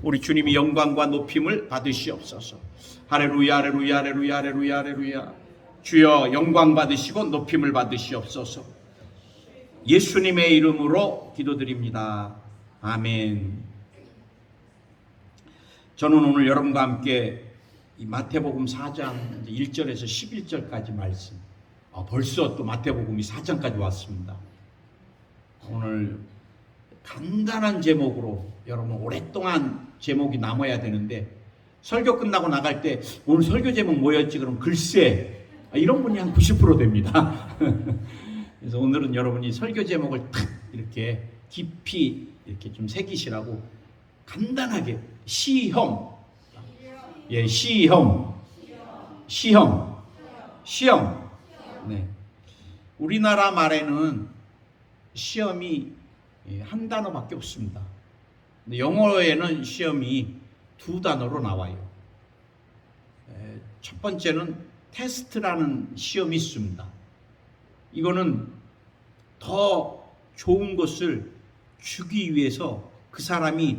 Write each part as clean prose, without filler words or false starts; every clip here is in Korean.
우리 주님이 영광과 높임을 받으시옵소서. 할렐루야, 할렐루야, 할렐루야, 할렐루야, 할렐루야. 주여 영광 받으시고 높임을 받으시옵소서. 예수님의 이름으로 기도드립니다. 아멘. 저는 오늘 여러분과 함께 이 마태복음 4장 1절에서 11절까지 말씀, 벌써 또 마태복음이 4장까지 왔습니다. 오늘 간단한 제목으로, 여러분 오랫동안 제목이 남아야 되는데 설교 끝나고 나갈 때 오늘 설교 제목 뭐였지? 그럼 글쎄, 이런 분이 한 90% 됩니다. 그래서 오늘은 여러분이 설교 제목을 탁 이렇게 깊이 이렇게 좀 새기시라고 간단하게 시험, 예, 시험. 네. 우리나라 말에는 시험이 한 단어밖에 없습니다. 근데 영어에는 시험이 두 단어로 나와요. 첫 번째는 테스트라는 시험이 있습니다. 이거는 더 좋은 것을 주기 위해서 그 사람이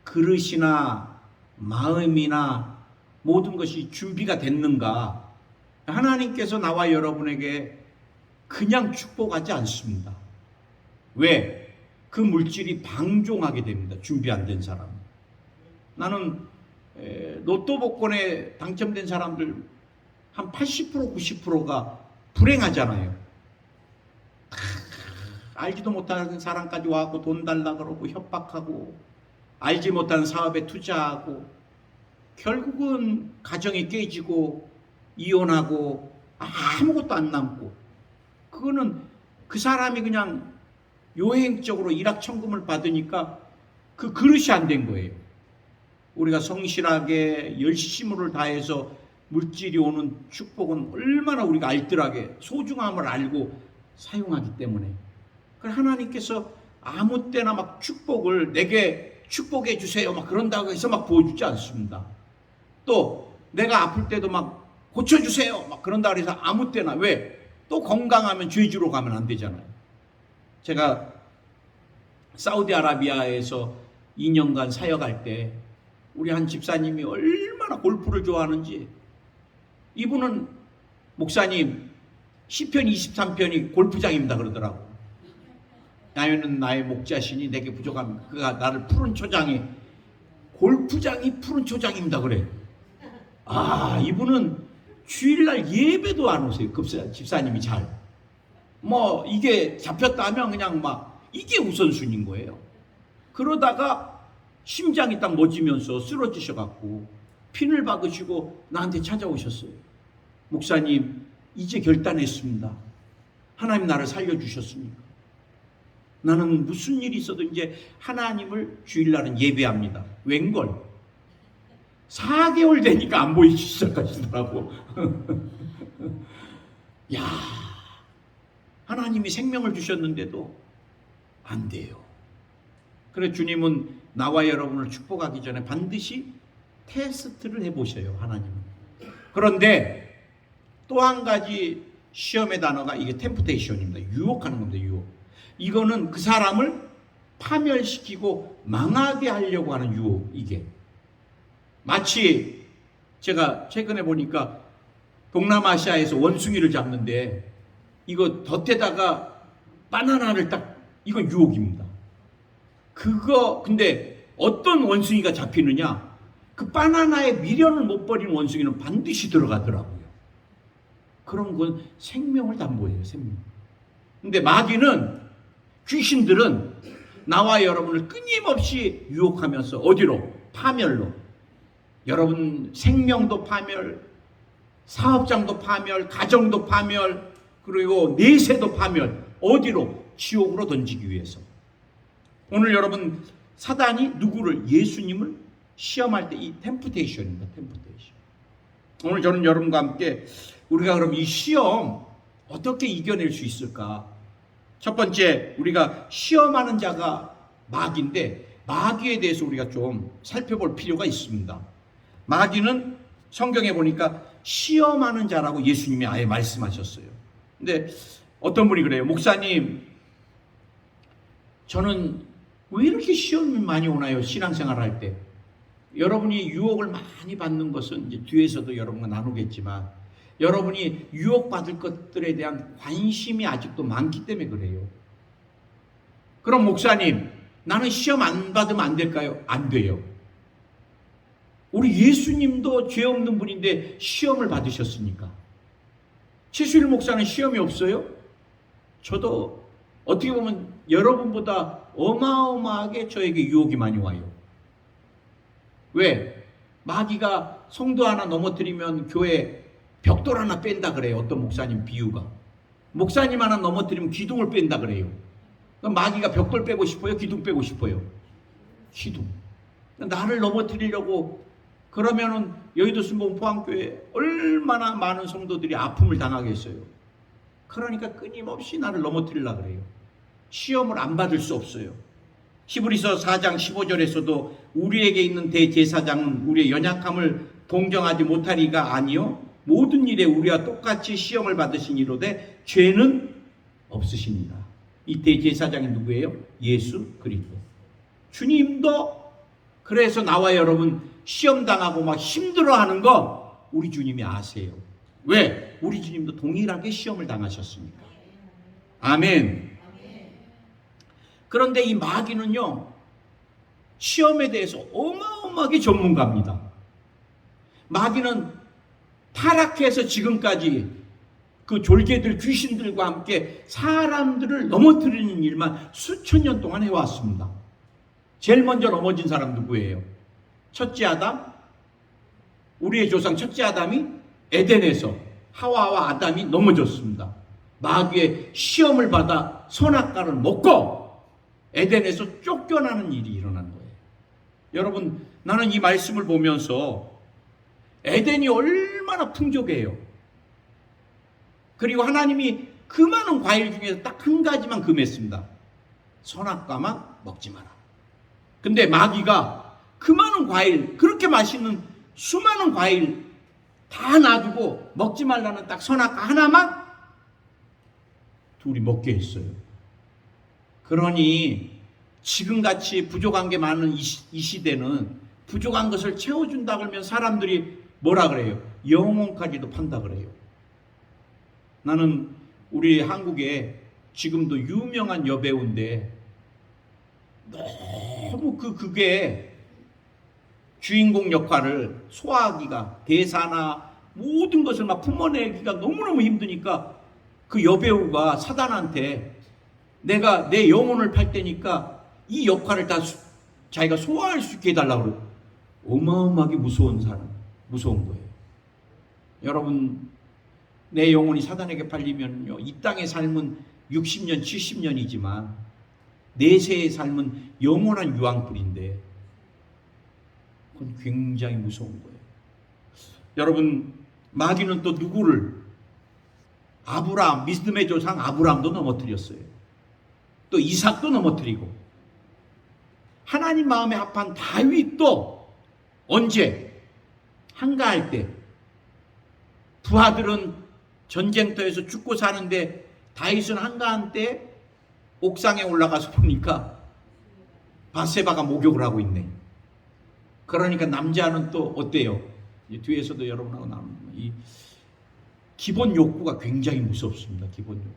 그릇이나 마음이나 모든 것이 준비가 됐는가. 하나님께서 나와 여러분에게 그냥 축복하지 않습니다. 왜? 그 물질이 방종하게 됩니다. 준비 안 된 사람. 나는 로또 복권에 당첨된 사람들 한 80% 90%가 불행하잖아요. 알지도 못하는 사람까지 와서 돈 달라 그러고 협박하고, 알지 못하는 사업에 투자하고, 결국은 가정이 깨지고 이혼하고 아무것도 안 남고, 그거는 그 사람이 그냥 요행적으로 일확천금을 받으니까 그 그릇이 안 된 거예요. 우리가 성실하게 열심을 다해서 물질이 오는 축복은 얼마나 우리가 알뜰하게 소중함을 알고 사용하기 때문에, 하나님께서 아무 때나 막 축복을 내게 축복해 주세요 막 그런다고 해서 막 보여주지 않습니다. 또 내가 아플 때도 막 고쳐주세요 막 그런다고 해서 아무 때나, 왜? 또 건강하면 죄주로 가면 안 되잖아요. 제가 사우디아라비아에서 2년간 사역할 때 우리 한 집사님이 얼마나 골프를 좋아하는지, 이분은 목사님 시편 23편이 골프장입니다 그러더라고. 나는 나의 목자시니 내게 부족함, 그가 나를 푸른 초장에, 골프장이 푸른 초장입니다 그래. 이분은 주일날 예배도 안 오세요. 집사님이 잘. 이게 잡혔다 하면 그냥 막 이게 우선순위인 거예요. 그러다가 심장이 딱 멎으면서 쓰러지셔갖고 핀을 박으시고 나한테 찾아오셨어요. 목사님, 이제 결단했습니다. 하나님 나를 살려주셨으니까 나는 무슨 일이 있어도 이제 하나님을 주일날은 예배합니다. 웬걸? 4개월 되니까 안 보이기 시작하시더라고. 야, 하나님이 생명을 주셨는데도 안 돼요. 그래 주님은 나와 여러분을 축복하기 전에 반드시 테스트를 해보셔요, 하나님은. 그런데 또 한 가지 시험의 단어가 이게 템프테이션입니다. 유혹하는 겁니다, 유혹. 이거는 그 사람을 파멸시키고 망하게 하려고 하는 유혹. 이게 마치 제가 최근에 보니까 동남아시아에서 원숭이를 잡는데 이거 덫에다가 바나나를 딱, 이건 유혹입니다. 근데 어떤 원숭이가 잡히느냐? 그 바나나에 미련을 못 버리는 원숭이는 반드시 들어가더라고요. 그런 건 생명을 담보해요, 생명. 근데 마귀는, 귀신들은 나와 여러분을 끊임없이 유혹하면서 어디로? 파멸로. 여러분 생명도 파멸, 사업장도 파멸, 가정도 파멸, 그리고 내세도 파멸. 어디로? 지옥으로 던지기 위해서. 오늘 여러분 사단이 누구를? 예수님을 시험할 때 이 템프테이션입니다. 템프테이션. 오늘 저는 여러분과 함께 우리가 그럼 이 시험 어떻게 이겨낼 수 있을까? 첫 번째, 우리가 시험하는 자가 마귀인데 마귀에 대해서 우리가 좀 살펴볼 필요가 있습니다. 마귀는 성경에 보니까 시험하는 자라고 예수님이 아예 말씀하셨어요. 근데 어떤 분이 그래요. 목사님, 저는 왜 이렇게 시험이 많이 오나요? 신앙생활 할 때. 여러분이 유혹을 많이 받는 것은 이제 뒤에서도 여러분과 나누겠지만 여러분이 유혹받을 것들에 대한 관심이 아직도 많기 때문에 그래요. 그럼 목사님, 나는 시험 안 받으면 안 될까요? 안 돼요. 우리 예수님도 죄 없는 분인데 시험을 받으셨으니까. 최수일 목사는 시험이 없어요? 저도 어떻게 보면 여러분보다 어마어마하게 저에게 유혹이 많이 와요. 왜? 마귀가 성도 하나 넘어뜨리면 교회 벽돌 하나 뺀다 그래요. 어떤 목사님 비유가. 목사님 하나 넘어뜨리면 기둥을 뺀다 그래요. 그럼 마귀가 벽돌 빼고 싶어요? 기둥 빼고 싶어요? 기둥. 나를 넘어뜨리려고 그러면은 여의도 순복 포항교회 얼마나 많은 성도들이 아픔을 당하겠어요. 그러니까 끊임없이 나를 넘어뜨리려고 그래요. 시험을 안 받을 수 없어요. 히브리서 4장 15절에서도 우리에게 있는 대제사장은 우리의 연약함을 동정하지 못하리가 아니요 모든 일에 우리와 똑같이 시험을 받으신 이로되 죄는 없으시니라. 이 대제사장이 누구예요? 예수 그리스도. 주님도 그래서 나와 여러분 시험당하고 막 힘들어하는 거 우리 주님이 아세요. 왜? 우리 주님도 동일하게 시험을 당하셨으니까. 아멘. 그런데 이 마귀는요, 시험에 대해서 어마어마하게 전문가입니다. 마귀는 타락해서 지금까지 그 졸개들, 귀신들과 함께 사람들을 넘어뜨리는 일만 수천 년 동안 해왔습니다. 제일 먼저 넘어진 사람 누구예요? 첫째 아담? 우리의 조상 첫째 아담이 에덴에서 하와와 아담이 넘어졌습니다. 마귀의 시험을 받아 선악과를 먹고 에덴에서 쫓겨나는 일이 일어난 거예요. 여러분, 나는 이 말씀을 보면서 에덴이 얼마나 풍족해요. 그리고 하나님이 그 많은 과일 중에서 딱 한 가지만 금했습니다. 선악과만 먹지 마라. 근데 마귀가 그 많은 과일, 그렇게 맛있는 수많은 과일 다 놔두고 먹지 말라는 딱 선악과 하나만 둘이 먹게 했어요. 그러니 지금같이 부족한 게 많은 이 시대는 부족한 것을 채워준다 그러면 사람들이 뭐라 그래요? 영혼까지도 판다 그래요. 나는 우리 한국에 지금도 유명한 여배우인데 너무 그게 주인공 역할을 소화하기가, 대사나 모든 것을 막 품어내기가 너무너무 힘드니까 그 여배우가 사단한테 내가 내 영혼을 팔 테니까 이 역할을 다 자기가 소화할 수 있게 해달라고 그래요. 어마어마하게 무서운 거예요. 여러분, 내 영혼이 사단에게 팔리면요, 이 땅의 삶은 60년, 70년이지만 내세의 삶은 영원한 유황불인데 그건 굉장히 무서운 거예요. 여러분, 마귀는 또 누구를? 아브라함, 믿음의 조상 아브라함도 넘어뜨렸어요. 또 이삭도 넘어뜨리고, 하나님 마음에 합한 다윗도 언제? 한가할 때. 부하들은 전쟁터에서 죽고 사는데 다윗은 한가한 때 옥상에 올라가서 보니까 바세바가 목욕을 하고 있네. 그러니까 남자는 또 어때요? 뒤에서도 여러분하고 나누는 이 기본 욕구가 굉장히 무섭습니다. 기본 욕구.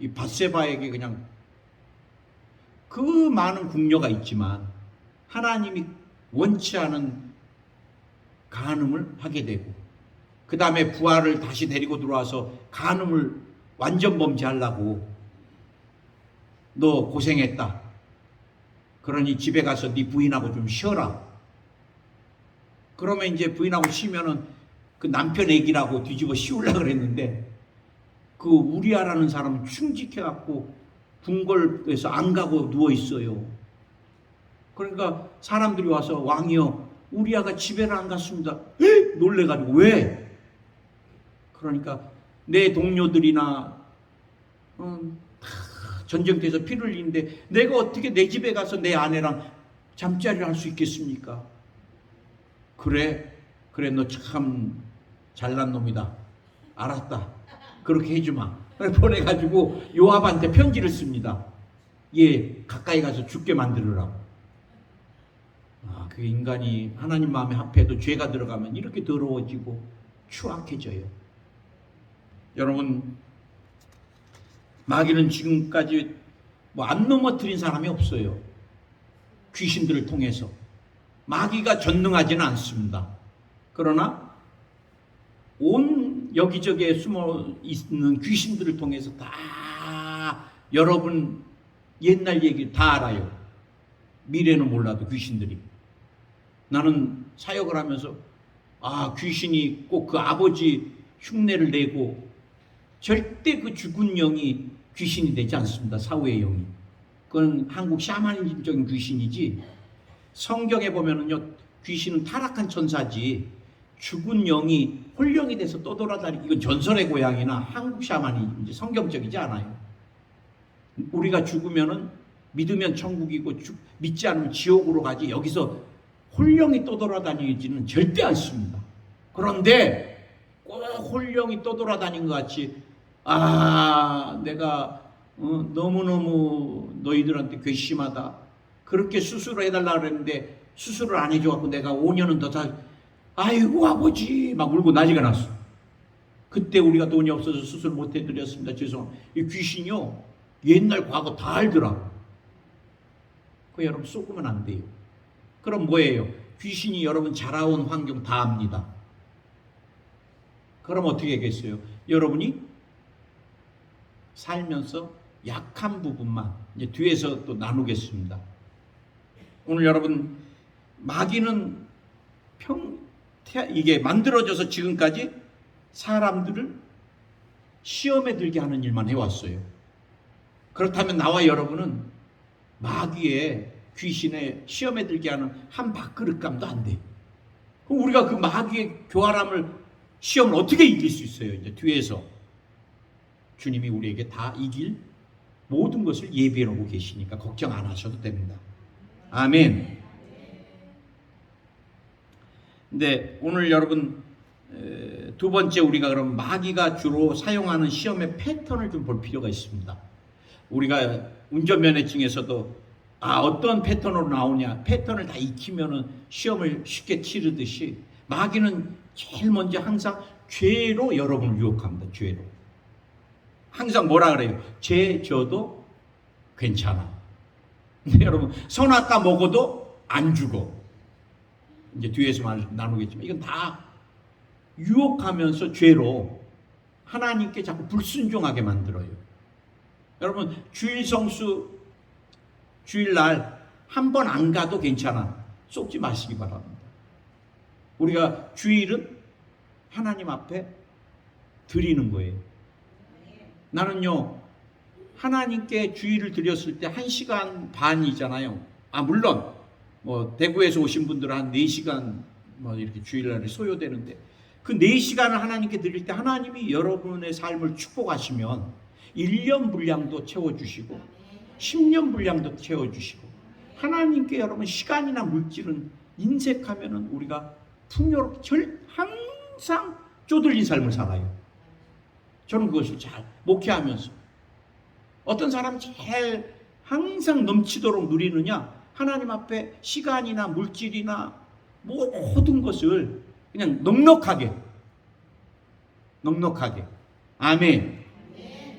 이 바세바에게 그냥 그 많은 궁녀가 있지만 하나님이 원치 않은 간음을 하게 되고, 그 다음에 부하를 다시 데리고 들어와서 간음을 완전 범죄하려고, 너 고생했다. 그러니 집에 가서 네 부인하고 좀 쉬어라. 그러면 이제 부인하고 쉬면은 그 남편 애기라고 뒤집어 씌우려고 그랬는데 그 우리아라는 사람은 충직해갖고 궁궐에서 안 가고 누워있어요. 그러니까 사람들이 와서 왕이여, 우리아가 집에를 안 갔습니다. 에이! 놀래가지고 왜? 그러니까 내 동료들이나 전쟁터에서 피를 흘리는데 내가 어떻게 내 집에 가서 내 아내랑 잠자리를 할 수 있겠습니까? 그래 너 참 잘난 놈이다. 알았다. 그렇게 해주마. 보내가지고 요압한테 편지를 씁니다. 얘 가까이 가서 죽게 만들으라고. 그 인간이 하나님 마음에 합해도 죄가 들어가면 이렇게 더러워지고 추악해져요. 여러분, 마귀는 지금까지 뭐 안 넘어뜨린 사람이 없어요. 귀신들을 통해서. 마귀가 전능하지는 않습니다. 그러나 온 여기저기에 숨어 있는 귀신들을 통해서 다 여러분 옛날 얘기 다 알아요. 미래는 몰라도 귀신들이. 나는 사역을 하면서 귀신이 꼭 그 아버지 흉내를 내고 절대 그 죽은 영이 귀신이 되지 않습니다. 사후의 영이. 그건 한국 샤머니즘적인 귀신이지, 성경에 보면은요, 귀신은 타락한 천사지 죽은 영이 홀령이 돼서 떠돌아다니, 이건 전설의 고향이나 한국 샤머니즘, 성경적이지 않아요. 우리가 죽으면은 믿으면 천국이고 믿지 않으면 지옥으로 가지, 여기서 홀령이 떠돌아다니지는 절대 않습니다. 그런데 꼭 홀령이 떠돌아다닌 것 같이 내가 너무너무 너희들한테 괘씸하다, 그렇게 수술을 해달라 그랬는데 수술을 안 해줘갖고 내가 5년은 더 아이고 아버지 막 울고 난리가 났어. 그때 우리가 돈이 없어서 수술 못 해드렸습니다, 죄송합니다. 이 귀신이요 옛날 과거 다 알더라. 그 여러분 쏘으면 안 돼요. 그럼 뭐예요? 귀신이 여러분 자라온 환경 다 압니다. 그럼 어떻게 하겠어요? 여러분이 살면서 약한 부분만 이제 뒤에서 또 나누겠습니다. 오늘 여러분, 마귀는 이게 만들어져서 지금까지 사람들을 시험에 들게 하는 일만 해왔어요. 그렇다면 나와 여러분은 마귀의, 귀신의 시험에 들게 하는 한 밥그릇감도 안 돼. 그럼 우리가 그 마귀의 교활함을, 시험을 어떻게 이길 수 있어요? 이제 뒤에서 주님이 우리에게 다 이길 모든 것을 예비해 놓고 계시니까 걱정 안 하셔도 됩니다. 아멘. 근데 오늘 여러분, 두 번째 우리가 그럼 마귀가 주로 사용하는 시험의 패턴을 좀 볼 필요가 있습니다. 우리가 운전면허증에서도 어떤 패턴으로 나오냐, 패턴을 다 익히면은 시험을 쉽게 치르듯이 마귀는 제일 먼저 항상 죄로 여러분을 유혹합니다. 죄로. 항상 뭐라 그래요? 죄 져도 괜찮아. 근데 여러분, 선악과 먹어도 안 죽어. 이제 뒤에서 나누겠지만 이건 다 유혹하면서 죄로 하나님께 자꾸 불순종하게 만들어요. 여러분, 주일 성수, 주일날 한 번 안 가도 괜찮아. 속지 마시기 바랍니다. 우리가 주일은 하나님 앞에 드리는 거예요. 나는요, 하나님께 주일을 드렸을 때 1시간 반이잖아요. 물론 뭐 대구에서 오신 분들은 한 4시간 뭐 이렇게 주일날에 소요되는데, 그 4시간을 하나님께 드릴 때 하나님이 여러분의 삶을 축복하시면 1년 분량도 채워주시고 10년 분량도 채워주시고, 하나님께 여러분 시간이나 물질은 인색하면은 우리가 풍요롭게 항상 쪼들린 삶을 살아요. 저는 그것을 잘 목회하면서, 어떤 사람 제일 항상 넘치도록 누리느냐, 하나님 앞에 시간이나 물질이나 모든 것을 그냥 넉넉하게. 아멘.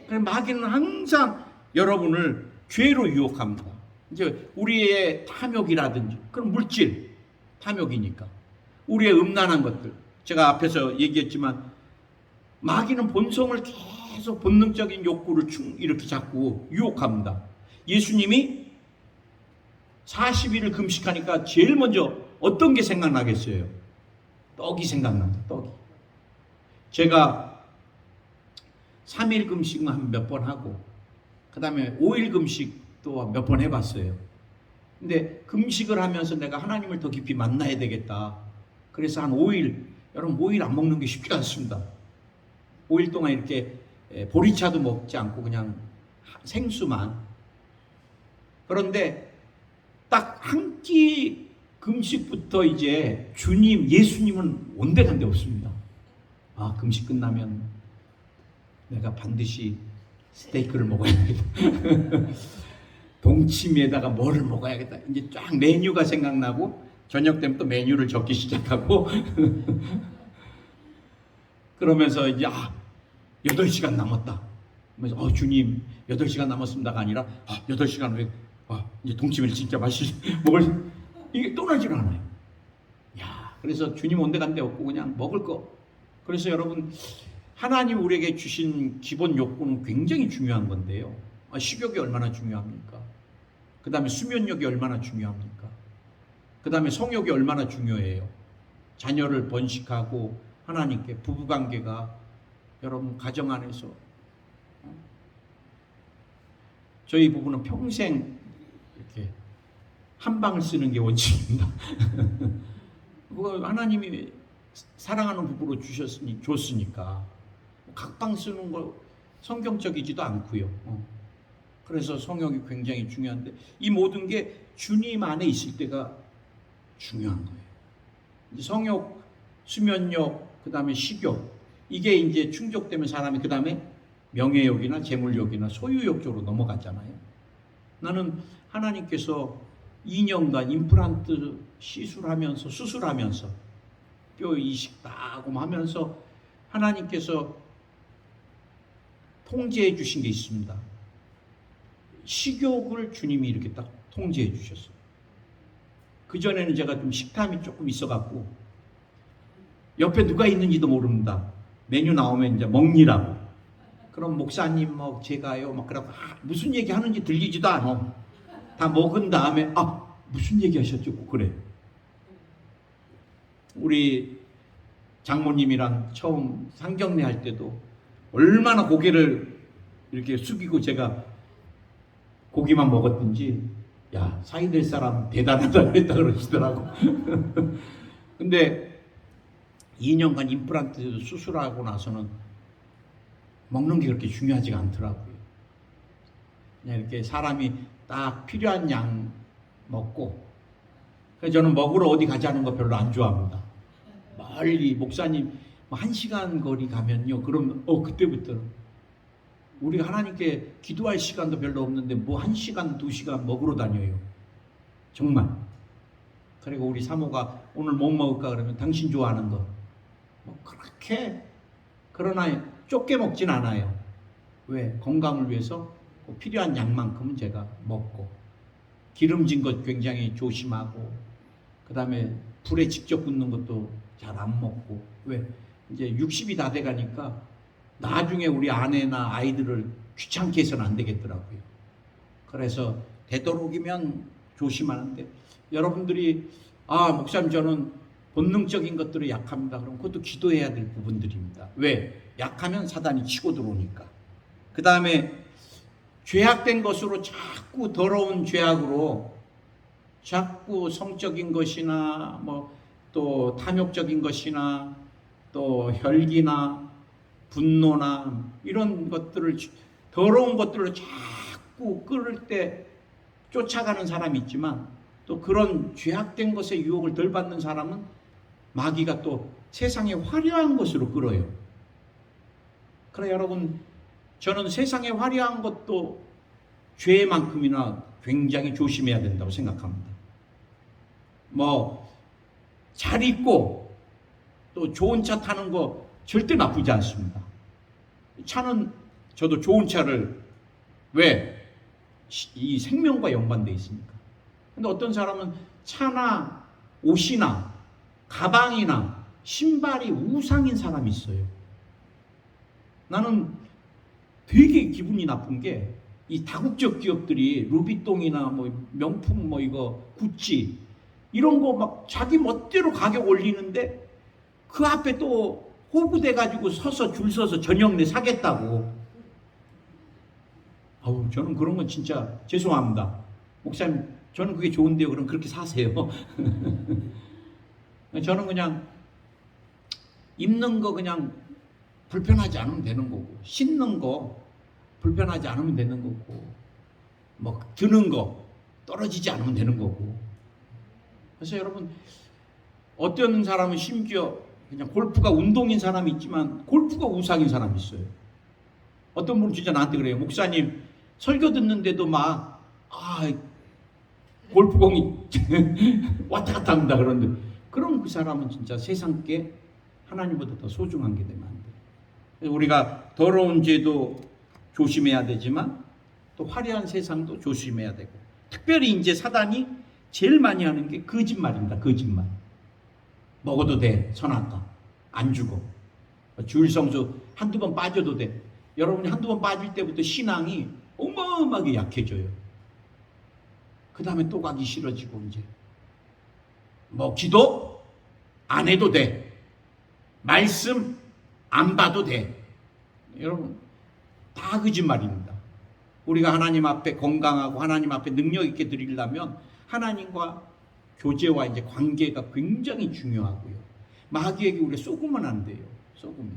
그럼 마귀는 항상 여러분을 죄로 유혹합니다. 이제 우리의 탐욕이라든지, 그런 물질 탐욕이니까, 우리의 음란한 것들, 제가 앞에서 얘기했지만 마귀는 본성을 계속 본능적인 욕구를 이렇게 자꾸 유혹합니다. 예수님이 40일을 금식하니까 제일 먼저 어떤 게 생각나겠어요? 떡이 생각납니다. 떡이. 제가 3일 금식만 몇 번 하고, 그 다음에 5일 금식도 몇 번 해봤어요. 근데 금식을 하면서 내가 하나님을 더 깊이 만나야 되겠다. 그래서 한 5일, 여러분 5일 안 먹는 게 쉽지 않습니다. 5일 동안 이렇게 보리차도 먹지 않고 그냥 생수만. 그런데 딱 한 끼 금식부터 이제 주님, 예수님은 온데간데 없습니다. 금식 끝나면 내가 반드시 스테이크를 먹어야겠다. 동치미에다가 뭐를 먹어야겠다. 이제 쫙 메뉴가 생각나고 저녁 되면 또 메뉴를 적기 시작하고 그러면서 이제 8시간 남았다. 그래서 주님 8시간 남았습니다가 아니라 8시간 후에 이제 동치미를 진짜 먹을 이게 떠나질 않아요. 그래서 주님 온데 간데 없고 그냥 먹을 거. 그래서 여러분 하나님 우리에게 주신 기본 욕구는 굉장히 중요한 건데요. 식욕이 얼마나 중요합니까? 그 다음에 수면력이 얼마나 중요합니까? 그 다음에 성욕이 얼마나 중요해요. 자녀를 번식하고 하나님께 부부관계가 여러분 가정 안에서 저희 부부는 평생 이렇게 한 방을 쓰는 게 원칙입니다. 그거 하나님이 사랑하는 부부로 줬으니까 각방 쓰는 거 성경적이지도 않고요. 그래서 성욕이 굉장히 중요한데 이 모든 게 주님 안에 있을 때가 중요한 거예요. 성욕, 수면욕, 그 다음에 식욕 이게 이제 충족되면 사람이 그 다음에 명예욕이나 재물욕이나 소유욕 쪽으로 넘어가잖아요. 나는 하나님께서 2년간 임플란트 수술하면서 뼈 이식 다 하고 하면서 하나님께서 통제해 주신 게 있습니다. 식욕을 주님이 이렇게 딱 통제해 주셨어요. 그전에는 제가 좀 식탐이 조금 있어갖고 옆에 누가 있는지도 모릅니다. 메뉴 나오면 이제 먹니라고. 그럼 목사님 제가요 그러고 무슨 얘기 하는지 들리지도 않아. 다 먹은 다음에 무슨 얘기 하셨죠? 그래. 우리 장모님이랑 처음 상경례 할 때도 얼마나 고개를 이렇게 숙이고 제가 고기만 먹었든지 사이 될 사람 대단하다 그랬다 그러시더라고. 근데 2년간 임플란트 수술하고 나서는 먹는 게 그렇게 중요하지가 않더라고요. 그냥 이렇게 사람이 딱 필요한 양 먹고. 그래서 저는 먹으러 어디 가자는 거 별로 안 좋아합니다. 멀리 목사님 1시간 거리 가면요. 그럼 그때부터 우리가 하나님께 기도할 시간도 별로 없는데 1시간 2시간 먹으러 다녀요. 정말. 그리고 우리 사모가 오늘 뭐 먹을까 그러면 당신 좋아하는 거 그렇게 그러나 좁게 먹진 않아요. 왜? 건강을 위해서 필요한 양만큼은 제가 먹고 기름진 것 굉장히 조심하고 그 다음에 불에 직접 굽는 것도 잘 안 먹고. 왜? 이제 60이 다 돼가니까 나중에 우리 아내나 아이들을 귀찮게 해서는 안 되겠더라고요. 그래서 되도록이면 조심하는데 여러분들이 목사님 저는 본능적인 것들이 약합니다. 그럼 그것도 기도해야 될 부분들입니다. 왜? 약하면 사단이 치고 들어오니까. 그 다음에 죄악된 것으로 자꾸 더러운 죄악으로 자꾸 성적인 것이나 또 탐욕적인 것이나 또 혈기나 분노나 이런 것들을 더러운 것들을 자꾸 끌을 때 쫓아가는 사람이 있지만 또 그런 죄악된 것의 유혹을 덜 받는 사람은 마귀가 또 세상의 화려한 것으로 끌어요. 그래 여러분 저는 세상의 화려한 것도 죄만큼이나 굉장히 조심해야 된다고 생각합니다. 잘 입고 또 좋은 차 타는 거 절대 나쁘지 않습니다. 차는 저도 좋은 차를 왜? 이 생명과 연관되어 있으니까. 근데 어떤 사람은 차나 옷이나 가방이나 신발이 우상인 사람이 있어요. 나는 되게 기분이 나쁜 게 이 다국적 기업들이 루비통이나 명품 이거 구찌 이런 거 자기 멋대로 가격 올리는데 그 앞에 또 호구돼 가지고 줄 서서 저녁내 사겠다고. 저는 그런 건 진짜 죄송합니다. 목사님 저는 그게 좋은데요. 그럼 그렇게 사세요. 저는 그냥 입는 거 그냥 불편하지 않으면 되는 거고 신는 거 불편하지 않으면 되는 거고 드는 거 떨어지지 않으면 되는 거고. 그래서 여러분 어떤 사람은 심지어 그냥 골프가 운동인 사람이 있지만 골프가 우상인 사람이 있어요. 어떤 분은 진짜 나한테 그래요. 목사님 설교 듣는데도 골프공이 왔다 갔다 합니다. 그런데 그럼 그 사람은 진짜 세상 게 하나님보다 더 소중한 게 되면 안 돼. 우리가 더러운 죄도 조심해야 되지만 또 화려한 세상도 조심해야 되고, 특별히 이제 사단이 제일 많이 하는 게 거짓말입니다. 거짓말. 먹어도 돼. 선악과. 안 죽어. 주일 성수 한두 번 빠져도 돼. 여러분이 한두 번 빠질 때부터 신앙이 어마어마하게 약해져요. 그 다음에 또 가기 싫어지고, 이제 뭐 기도 안 해도 돼. 말씀 안 봐도 돼. 여러분, 다 거짓말입니다. 우리가 하나님 앞에 건강하고 하나님 앞에 능력 있게 드리려면 하나님과 교제와 이제 관계가 굉장히 중요하고요. 마귀에게 우리가 쏘으면 안 돼요. 쏘으면.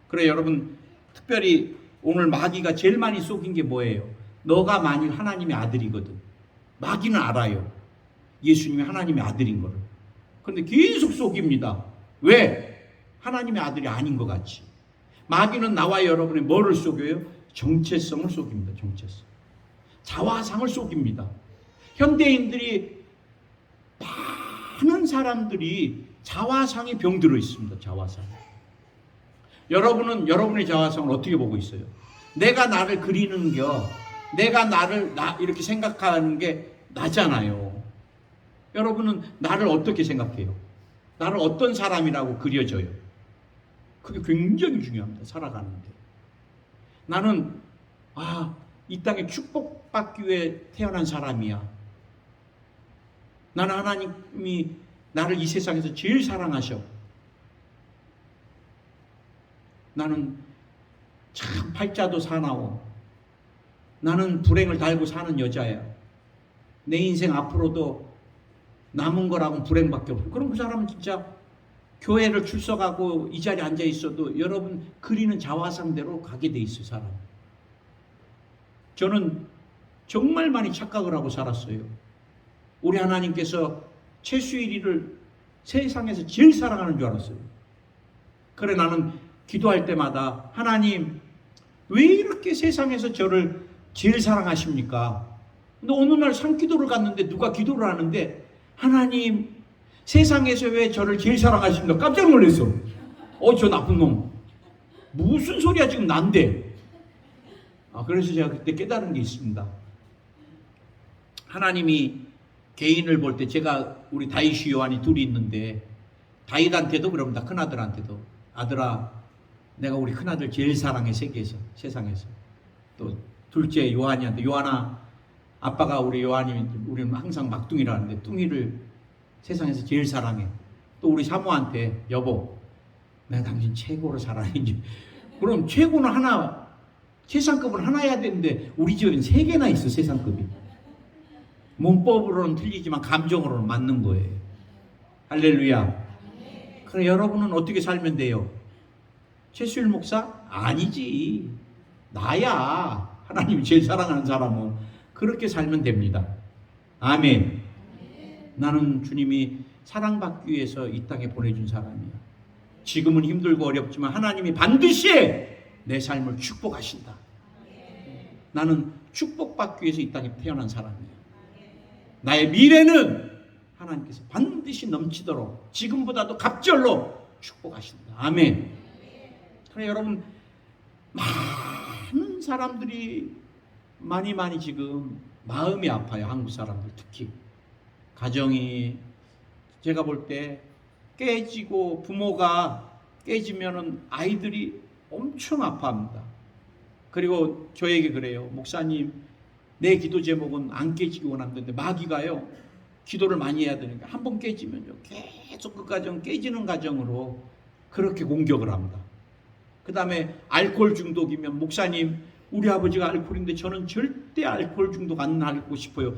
그래, 여러분, 특별히 오늘 마귀가 제일 많이 속인 게 뭐예요? 너가 만일 하나님의 아들이거든. 마귀는 알아요. 예수님이 하나님의 아들인 거를. 그런데 계속 속입니다. 왜? 하나님의 아들이 아닌 것 같이. 마귀는 나와 여러분의 뭐를 속여요? 정체성을 속입니다. 정체성. 자화상을 속입니다. 현대인들이 많은 사람들이 자화상에 병들어 있습니다. 자화상. 여러분은 여러분의 자화상을 어떻게 보고 있어요? 내가 나를 그리는 내가 나를 이렇게 생각하는 게 나잖아요. 여러분은 나를 어떻게 생각해요? 나를 어떤 사람이라고 그려져요? 그게 굉장히 중요합니다. 살아가는데. 나는 이 땅에 축복받기 위해 태어난 사람이야. 나는 하나님이 나를 이 세상에서 제일 사랑하셔. 나는 참 팔자도 사나워. 나는 불행을 달고 사는 여자야. 내 인생 앞으로도 남은 거라고는 불행밖에 없어. 그럼 그 사람은 진짜 교회를 출석하고 이 자리에 앉아 있어도 여러분 그리는 자화상대로 가게 돼 있어요. 사람. 저는 정말 많이 착각을 하고 살았어요. 우리 하나님께서 최수일이를 세상에서 제일 사랑하는 줄 알았어요. 그래, 나는 기도할 때마다 하나님 왜 이렇게 세상에서 저를 제일 사랑하십니까? 근데 어느 날 산기도를 갔는데 누가 기도를 하는데 하나님 세상에서 왜 저를 제일 사랑하십니까? 깜짝 놀랐어. 저 나쁜 놈. 무슨 소리야 지금 난데. 그래서 제가 그때 깨달은 게 있습니다. 하나님이 개인을 볼 때 제가 우리 다윗이 요한이 둘이 있는데 다윗한테도 그럽니다. 큰아들한테도. 아들아, 내가 우리 큰아들 제일 사랑해. 세상에서. 또 둘째 요한이한테, 요한아, 아빠가 우리 우리는 항상 막둥이라는데 뚱이를 세상에서 제일 사랑해. 또 우리 사모한테, 여보, 내가 당신 최고로 사랑해. 그럼 최고는 하나, 세상급은 하나 해야 되는데 우리 집에는 3개나 있어. 세상급이. 문법으로는 틀리지만 감정으로는 맞는 거예요. 할렐루야. 그래, 여러분은 어떻게 살면 돼요? 최수일 목사? 아니지. 나야. 하나님이 제일 사랑하는 사람은 그렇게 살면 됩니다. 아멘. 나는 주님이 사랑받기 위해서 이 땅에 보내준 사람이야. 지금은 힘들고 어렵지만 하나님이 반드시 내 삶을 축복하신다. 나는 축복받기 위해서 이 땅에 태어난 사람이야. 나의 미래는 하나님께서 반드시 넘치도록 지금보다도 갑절로 축복하신다. 아멘. 그래, 여러분, 많은 사람들이 많이 지금 마음이 아파요. 한국 사람들 특히. 가정이 제가 볼 때 깨지고 부모가 깨지면은 아이들이 엄청 아파합니다. 그리고 저에게 그래요. 목사님, 내 기도 제목은 안 깨지기 원한다는데 마귀가요, 기도를 많이 해야 되니까 한 번 깨지면요 계속 그 가정 깨지는 가정으로 그렇게 공격을 합니다. 그 다음에 알코올 중독이면 목사님, 우리 아버지가 알코올인데 저는 절대 알코올 중독 안 하고 싶어요.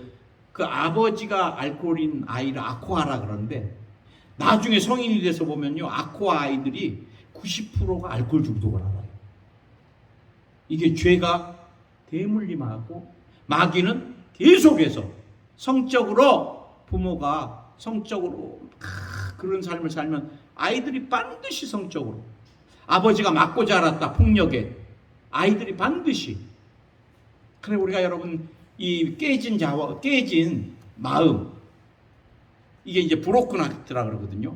그 아버지가 알코올인 아이를 아코아라 그러는데 나중에 성인이 돼서 보면요, 아코아 아이들이 90%가 알코올 중독을 알아요. 이게 죄가 대물림하고 마귀는 계속해서 성적으로, 부모가 성적으로 그런 삶을 살면 아이들이 반드시 성적으로, 아버지가 맞고 자랐다 폭력에, 아이들이 반드시. 그래, 우리가 여러분 이 깨진 마음. 이게 이제 브로큰 하트라 그러거든요.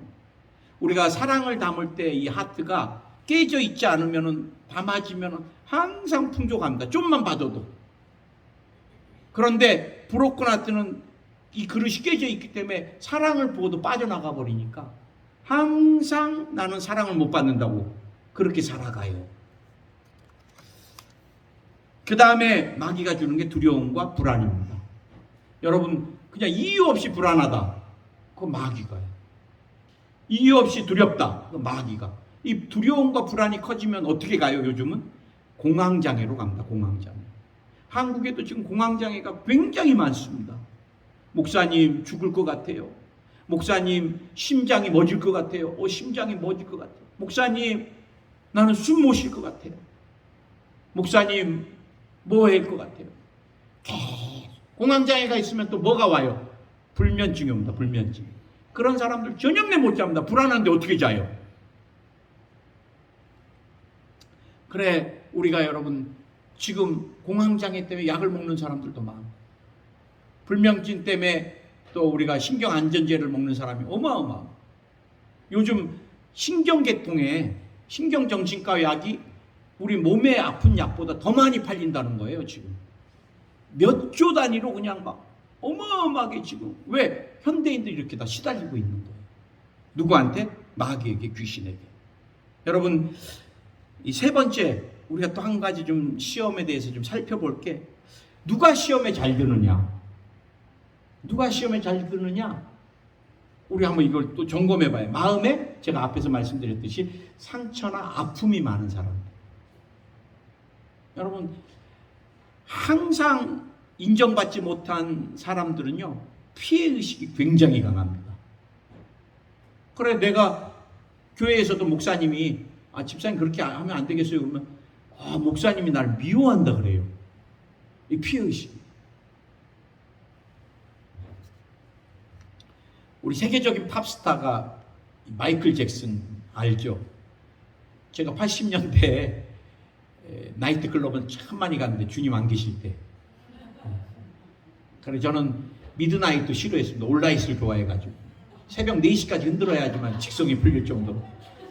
우리가 사랑을 담을 때 이 하트가 깨져 있지 않으면은 담아지면은 항상 풍족합니다. 좀만 봐도. 그런데 브로큰 하트는 이 그릇이 깨져 있기 때문에 사랑을 부어도 빠져나가 버리니까 항상 나는 사랑을 못 받는다고 그렇게 살아가요. 그 다음에 마귀가 주는 게 두려움과 불안입니다. 여러분 그냥 이유 없이 불안하다. 그거 마귀가요. 이유 없이 두렵다. 그거 마귀가. 이 두려움과 불안이 커지면 어떻게 가요? 요즘은 공황장애로 갑니다. 공황장애. 한국에도 지금 공황장애가 굉장히 많습니다. 목사님 죽을 것 같아요. 목사님 심장이 멎을 것 같아요. 심장이 멎을 것 같아요. 목사님 나는 숨 못 쉴 것 같아요. 목사님 뭐 할 것 같아요. 공황장애가 있으면 또 뭐가 와요? 불면증이 옵니다. 불면증. 그런 사람들 저녁내 못 잡니다. 불안한데 어떻게 자요? 그래 우리가 여러분 지금 공황장애 때문에 약을 먹는 사람들도 많아. 불면증 때문에 또 우리가 신경안전제를 먹는 사람이 어마어마. 요즘 신경계통에 신경정신과 약이 우리 몸에 아픈 약보다 더 많이 팔린다는 거예요. 지금 몇 조 단위로 그냥 막 어마어마하게 지금. 왜? 현대인들이 이렇게 다 시달리고 있는 거예요. 누구한테? 마귀에게, 귀신에게. 여러분 이 세 번째 우리가 또 한 가지 좀 시험에 대해서 좀 살펴볼 게 누가 시험에 잘 드느냐. 누가 시험에 잘 드느냐. 우리 한번 이걸 또 점검해 봐요. 마음에 제가 앞에서 말씀드렸듯이 상처나 아픔이 많은 사람들. 여러분 항상 인정받지 못한 사람들은요 피해의식이 굉장히 강합니다. 그래 내가 교회에서도 목사님이 집사님 그렇게 하면 안 되겠어요 그러면 목사님이 나를 미워한다 그래요. 이 피해의식이. 우리 세계적인 팝스타가 마이클 잭슨 알죠? 제가 80년대에 나이트클럽은 참 많이 갔는데 주님 안 계실 때. 그래서 저는 미드나잇도 싫어했습니다. 올라잇을 좋아해가지고 새벽 4시까지 흔들어야지만 직성이 풀릴 정도로.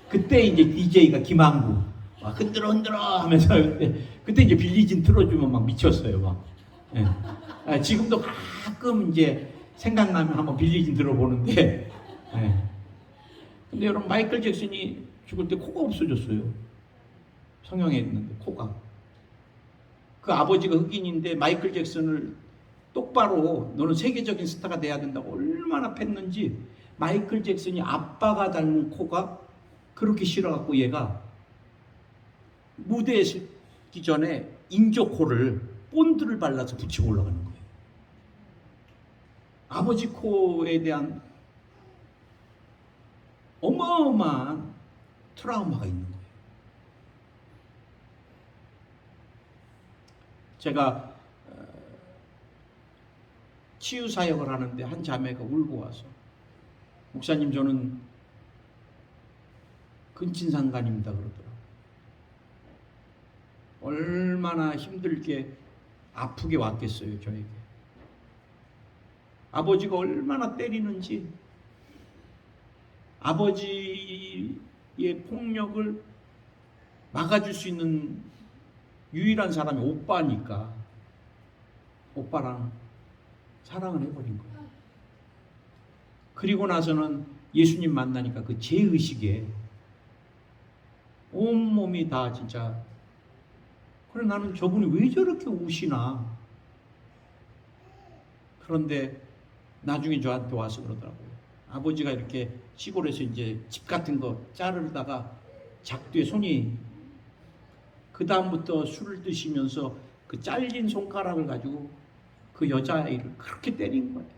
그때 이제 DJ가 김항구 막 흔들어 하면서 그때 이제 빌리진 틀어주면 막 미쳤어요. 막. 예. 지금도 가끔 이제 생각나면 한번 빌리진 들어보는데. 예. 근데 여러분 마이클 잭슨이 죽을 때 코가 없어졌어요. 성형에 있는데 코가. 그 아버지가 흑인인데 마이클 잭슨을 똑바로 너는 세계적인 스타가 돼야 된다고 얼마나 팼는지 마이클 잭슨이 아빠가 닮은 코가 그렇게 싫어갖고 얘가 무대에 서기 전에 인조코를 본드를 발라서 붙이고 올라가는 거예요. 아버지 코에 대한 어마어마한 트라우마가 있는 거예요. 제가 치유 사역을 하는데 한 자매가 울고 와서 목사님 저는 근친상간입니다 그러더라고요. 얼마나 힘들게 아프게 왔겠어요 저에게. 아버지가 얼마나 때리는지 아버지의 폭력을 막아줄 수 있는 유일한 사람이 오빠니까 오빠랑 사랑을 해버린 거예요. 그리고 나서는 예수님 만나니까 그 죄의식에 온몸이 다 진짜 그래 나는 저분이 왜 저렇게 우시나. 그런데 나중에 저한테 와서 그러더라고요. 아버지가 이렇게 시골에서 이제 집 같은 거 자르다가 작두에 손이 그 다음부터 술을 드시면서 그 잘린 손가락을 가지고 그 여자아이를 그렇게 때린 거예요.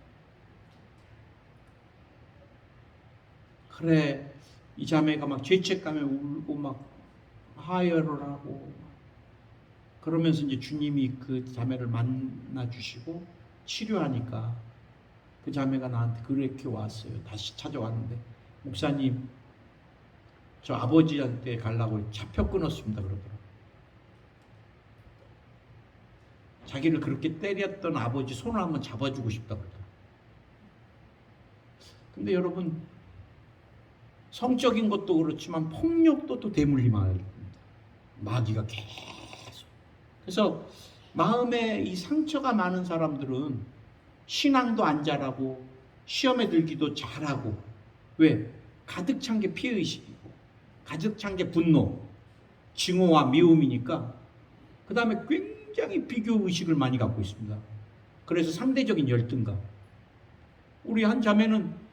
그래 이 자매가 막 죄책감에 울고 막 하혈을 하고 그러면서 이제 주님이 그 자매를 만나 주시고 치료하니까 그 자매가 나한테 그렇게 왔어요. 다시 찾아왔는데 목사님 저 아버지한테 가려고 잡혀 끊었습니다 그러더라고요. 자기를 그렇게 때렸던 아버지 손을 한번 잡아주고 싶다 그러더라고요. 근데 여러분, 성적인 것도 그렇지만 폭력도 또 대물림합니다. 마귀가 계속. 그래서 마음에 이 상처가 많은 사람들은 신앙도 안 잘하고 시험에 들기도 잘하고, 왜? 가득 찬 게 피해의식이고 가득 찬 게 분노, 증오와 미움이니까, 그 다음에 굉장히 비교의식을 많이 갖고 있습니다. 그래서 상대적인 열등감. 우리 한 자매는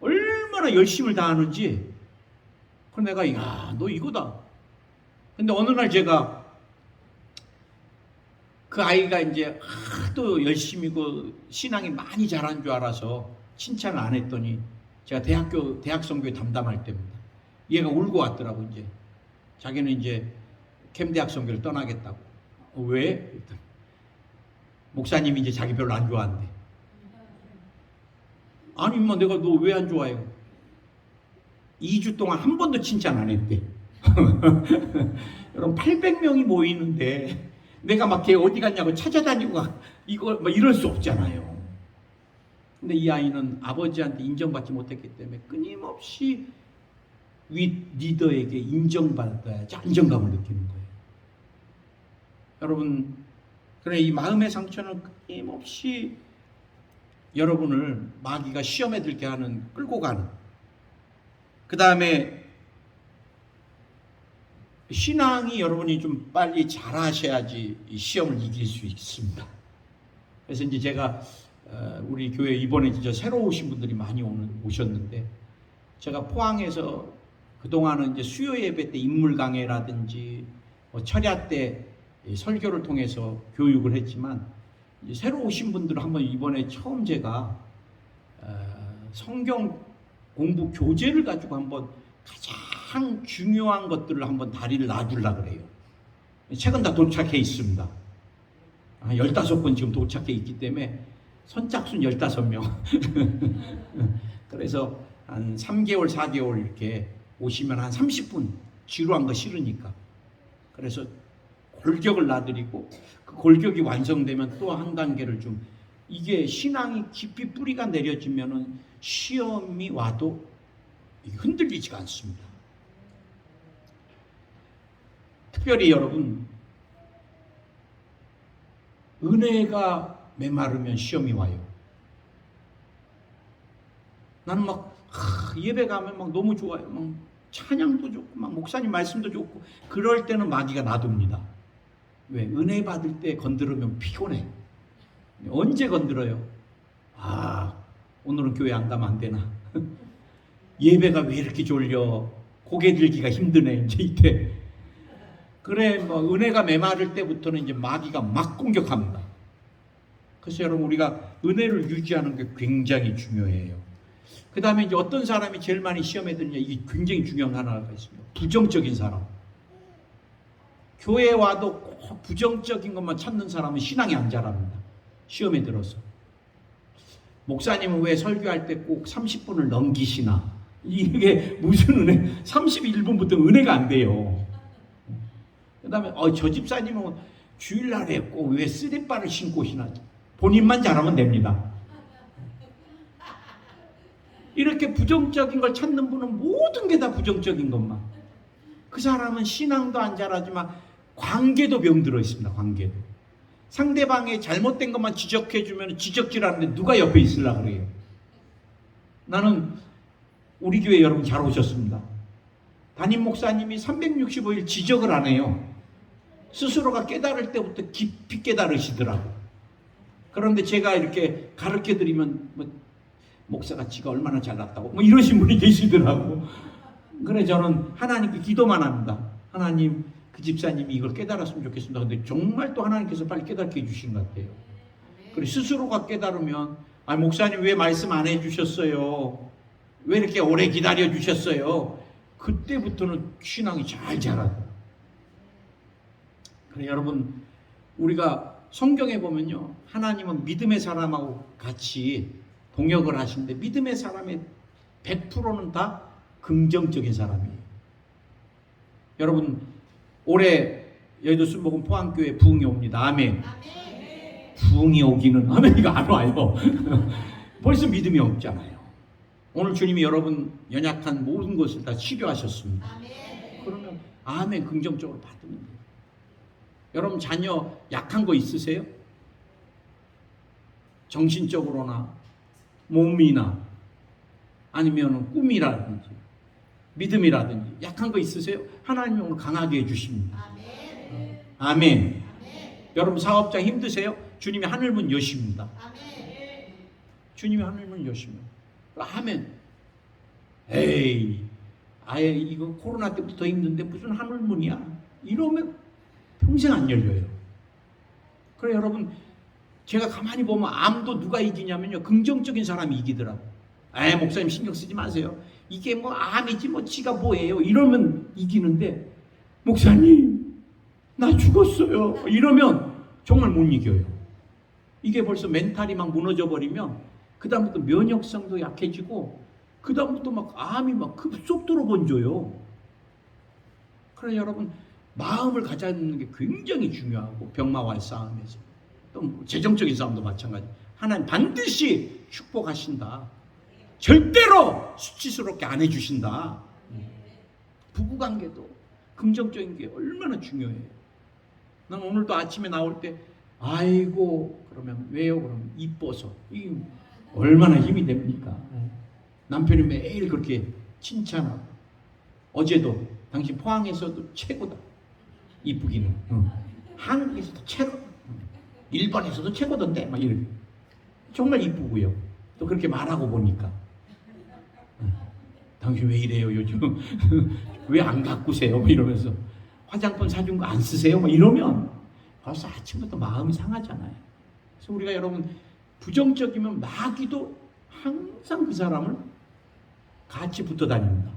얼마나 열심을 다하는지, 그 내가 야, 너 이거다. 근데 어느 날 제가 그 아이가 이제 하도 열심히고 신앙이 많이 잘한 줄 알아서 칭찬을 안 했더니, 제가 대학 선교회 담당할 때입니다. 얘가 울고 왔더라고. 이제 자기는 이제 캠대학 선교를 떠나겠다고. 왜? 목사님이 이제 자기 별로 안 좋아한대. 아니 임마, 내가 너 왜 안 좋아해요? 2주 동안 한 번도 칭찬 안 했대. 여러분, 800명이 모이는데 내가 막 걔 어디 갔냐고 찾아다니고 이거 뭐 이럴 수 없잖아요. 근데 이 아이는 아버지한테 인정받지 못했기 때문에 끊임없이 리더에게 인정받아야지 안정감을 느끼는 거예요. 여러분, 그래, 이 마음의 상처는 끊임없이 여러분을 마귀가 시험에 들게 하는, 끌고 가는. 그 다음에 신앙이 여러분이 좀 빨리 잘하셔야지 이 시험을 이길 수 있습니다. 그래서 이제 제가 우리 교회 이번에 진짜 새로 오신 분들이 많이 오셨는데, 제가 포항에서 그동안은 이제 수요 예배 때 인물 강해라든지 철야 때 설교를 통해서 교육을 했지만, 이제 새로 오신 분들은 한번 이번에 처음 제가 성경 공부 교재를 가지고 한번 가장 중요한 것들을 한번 다리를 놔주려고 그래요. 책은 다 도착해 있습니다. 15권 지금 도착해 있기 때문에 선착순 15명. 그래서 한 3개월, 4개월 이렇게 오시면 한 30분, 지루한 거 싫으니까. 그래서 골격을 놔드리고, 그 골격이 완성되면 또 한 단계를 좀, 이게 신앙이 깊이 뿌리가 내려지면은 시험이 와도 흔들리지가 않습니다. 특별히 여러분, 은혜가 메마르면 시험이 와요. 나는 막 예배 가면 막 너무 좋아요. 막 찬양도 좋고 막 목사님 말씀도 좋고, 그럴 때는 마귀가 놔둡니다. 왜? 은혜 받을 때 건드리면 피곤해. 언제 건드려요? 오늘은 교회 안 가면 안 되나? 예배가 왜 이렇게 졸려? 고개 들기가 힘드네. 이제 이때. 그래, 뭐 은혜가 메마를 때부터는 이제 마귀가 막 공격합니다. 그래서 여러분, 우리가 은혜를 유지하는 게 굉장히 중요해요. 그 다음에 이제 어떤 사람이 제일 많이 시험에 드느냐, 이게 굉장히 중요한 하나가 있습니다. 부정적인 사람. 교회에 와도 꼭 부정적인 것만 찾는 사람은 신앙이 안 자랍니다. 시험에 들어서. 목사님은 왜 설교할 때 꼭 30분을 넘기시나? 이게 무슨 은혜? 31분부터 은혜가 안 돼요. 그 다음에 저 집사님은 주일날에 꼭 왜 쓰레빠를 신고 오시나? 본인만 잘하면 됩니다. 이렇게 부정적인 걸 찾는 분은 모든 게 다 부정적인 것만. 그 사람은 신앙도 안 잘하지만 관계도 병들어 있습니다. 관계도. 상대방의 잘못된 것만 지적해주면 지적질하는데 누가 옆에 있으려고 그래요. 나는 우리 교회 여러분 잘 오셨습니다. 담임 목사님이 365일 지적을 안 해요. 스스로가 깨달을 때부터 깊이 깨달으시더라고. 그런데 제가 이렇게 가르쳐드리면 목사가 지가 얼마나 잘났다고 이러신 분이 계시더라고. 그래, 저는 하나님께 기도만 합니다. 하나님, 그 집사님이 이걸 깨달았으면 좋겠습니다. 근데 정말 또 하나님께서 빨리 깨닫게 해주신 것 같아요. 그래, 스스로가 깨달으면, 목사님 왜 말씀 안 해주셨어요? 왜 이렇게 오래 기다려 주셨어요? 그때부터는 신앙이 잘 자라요. 그래, 여러분, 우리가 성경에 보면요, 하나님은 믿음의 사람하고 같이 동역을 하시는데, 믿음의 사람의 100%는 다 긍정적인 사람이에요. 여러분, 올해 여의도 순복음 포항교회 부흥이 옵니다. 아멘. 부흥이 오기는, 아멘이가 안 와요. 벌써 믿음이 없잖아요. 오늘 주님이 여러분 연약한 모든 것을 다 치료하셨습니다. 그러면 아멘 긍정적으로 받으면 돼요. 여러분 자녀 약한 거 있으세요? 정신적으로나 몸이나 아니면 꿈이라든지 믿음이라든지 약한 거 있으세요? 하나님이 오늘 강하게 해주십니다. 아멘. 여러분 사업장 힘드세요? 주님이 하늘문 여십니다. 주님이 하늘문 여십니다. 아멘. 에이, 아예 이거 코로나 때부터 더 힘든데 무슨 하늘문이야? 이러면 평생 안 열려요. 그래 여러분 제가 가만히 보면 암도 누가 이기냐면요 긍정적인 사람이 이기더라고. 아 목사님 신경 쓰지 마세요. 이게 뭐 암이지 뭐 지가 뭐예요? 이러면 이기는데 목사님 나 죽었어요. 이러면 정말 못 이겨요. 이게 벌써 멘탈이 막 무너져 버리면 그 다음부터 면역성도 약해지고 그 다음부터 막 암이 막 급속도로 번져요. 그래 여러분 마음을 가져는 게 굉장히 중요하고 병마와의 싸움에서 또 재정적인 싸움도 마찬가지. 하나님 반드시 축복하신다. 절대로 수치스럽게 안 해주신다. 부부관계도 긍정적인 게 얼마나 중요해요. 난 오늘도 아침에 나올 때 아이고 그러면 왜요? 그러면 이뻐서. 이게 얼마나 힘이 됩니까? 남편이 매일 그렇게 칭찬하고 어제도 당신 포항에서도 최고다. 이쁘기는 한국에서도 최고, 일본에서도 최고던데 막 이렇게 정말 이쁘고요. 또 그렇게 말하고 보니까 당신 왜 이래요 요즘? 왜 안 가꾸세요? 뭐 이러면서 화장품 사준 거 안 쓰세요? 뭐 이러면 벌써 아침부터 마음이 상하잖아요. 그래서 우리가 여러분 부정적이면 마귀도 항상 그 사람을 같이 붙어 다닙니다.